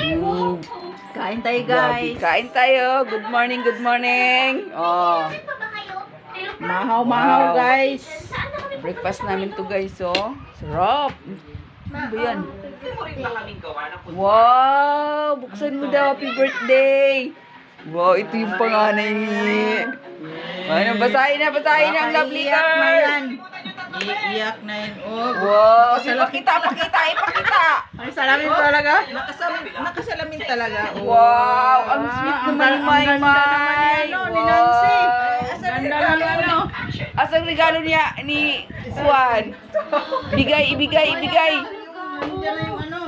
Mm, Kain tayo, grabe. guys. Kain tayo. Good morning, good morning. Oh, Mahaw-mahaw, Wow. guys. breakfast namin to guys, oh. Sarap. Ano ba yan? Wow, buksan mo daw. Happy birthday. Wow, ito yung panganay ni... Ano, basahin na ang lovely Iiyak na girl. yan. Iiyak na yan. Oh, Wow, ipakita. Ay, salamin talaga. Nakasalamin talaga. Oh. Wow, ang sweet ang naman ganda naman ni, ni Nancy. Ganda ng ano. Asang regalo niya ni Juan? Ibigay. Nandiyan na yung ano.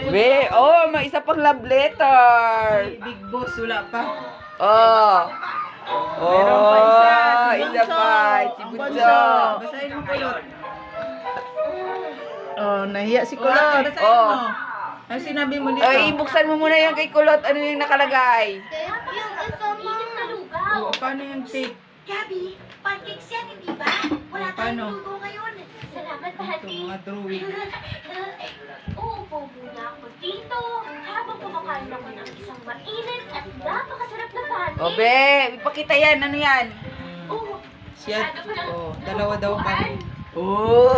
Be, oh, may isa pang love letter. Big Boss, wala pa. Oh. Meron pa isa. Oh, Si isa Bunso. pa. Si Ang Bunso. Basahin mo, Kulot. Oh, nahiya si Kulot. Basahin Oh. mo. Ano sinabi mo dito? Ay, buksan mo muna yan kay Kulot. Ano yung nakalagay? Oh, paano yung tape? Gabi, pancakes yan, hindi ba? Wala Paano? tayong luto ngayon. Salamat, Ito, Bahati. mga drawing. Uupo muna ako dito habang kumakain ako ng isang mainit at napakasarap na pancake. O, be, ipakita yan. Ano yan? Oo, Siya, oh, dalawa daw kami. Oh!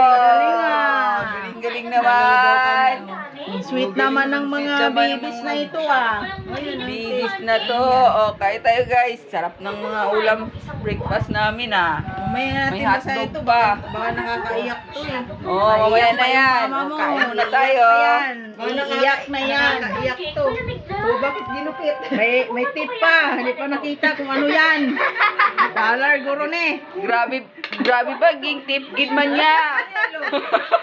Galing ah. Galing naman. Sweet naman ng mga Sweet naman ng babies mga- na ito ah. Ayun, ang Bibis tape. na to. O, kain tayo guys. Sarap ng mga ulam breakfast namin ah. Mamaya May natin basa hotdog ito. pa. Baka nakakaiyak to eh. Oh, mamaya na yan. Mama mo. Kain muna tayo. Iiyak na yan. Iiyak to. Oh, bakit ginupit? May tip pa. Hindi pa nakita kung ano yan. Dollar guro ne. Grabe ba? Ging tip gid man niya.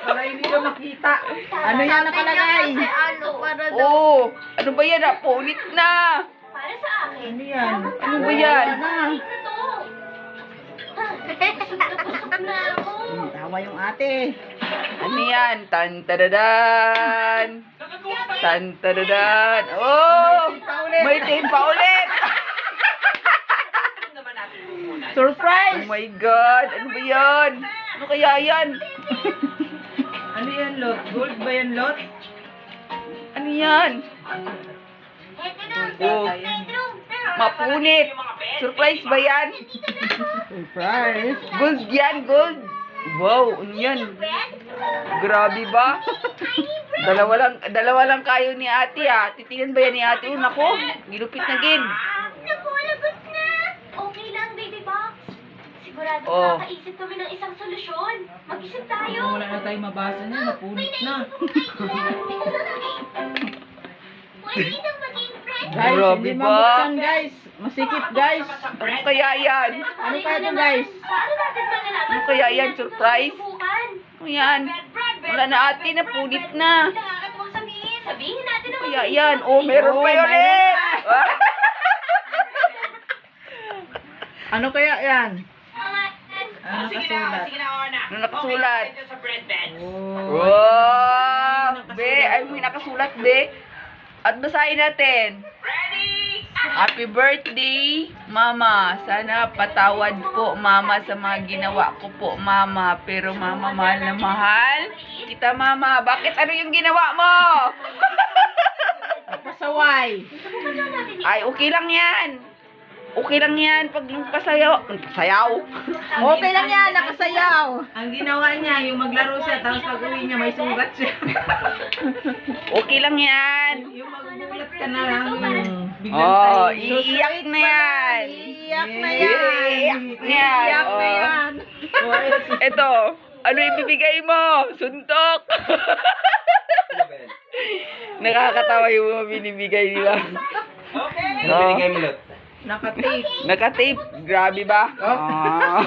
Para hindi ko makita. Ano yan nakalagay? Oh, ano ba yan ah? Punit na. Para sa akin. Ano yan? Ano ba yan? Wala na. Ito. Busog na ako. Tawa yung ate. Ano yan? Tan-tadadan. Tan-tadadan. Oh! May tape pa ulit. Surprise! Oh my God! Ano ba yan? Ano kaya yan? Ano yan, Lot? Gold ba yan, Lot? Ano yan? Oh, mapunit. Surprise ba yan? Surprise! Gold yan, gold. Wow, ano yan? Grabe ba? Dalawa lang kayo ni ate ah. Titingnan ba yan ni ate? Oh, nako. Gilupit na gid. Naku, lagot na. Okay lang, baby box. Sigurado Oh. makakaisip kami ng isang solusyon. Mag-isip tayo. Wala na tayong mabasa niya. Napunit na. Pwede nang maging friend. Guys, Grabe hindi ba? mabuksan, guys. Masikip, guys. Ano kaya yan? Ano kaya ito, guys? Paano natin malalaman? Ano kaya yan? Surprise? Subukan. Ano yan? Wala na ate, napunit na. Nakakatuwang sabihin. Sabihin natin Ano naman. kaya yan? Oh, meron pa yun ulit. Ano kaya yan? Mga Ano nakasulat? Ano nakasulat? Oh. Wow! Be, ay may nakasulat, be. At basahin natin. Happy birthday, Mama. Sana patawad po, Mama, sa mga ginawa ko po, Mama. Pero, Mama, mahal na mahal kita, Mama. Bakit? Ano yung ginawa mo? Pasaway. Ay, okay lang yan. Okay lang yan pag pasayaw. Sayaw. Okay lang yan, nakasayaw. Ang ginawa niya, yung maglaro siya, tapos pag uwi niya, may sugat siya. Okay lang yan. Yung magbulat ka na lang, biglang Oh, tayo. iiyak na yan. Iiyak na Iiyak yan. na yan. Iiyak na Oh. yan. Ito, ano ibibigay mo? Suntok. Nakakatawa yung mga binibigay nila. Okay. Ano binigay mo, Nakatape. Nakatape. Grabe ba? Ah.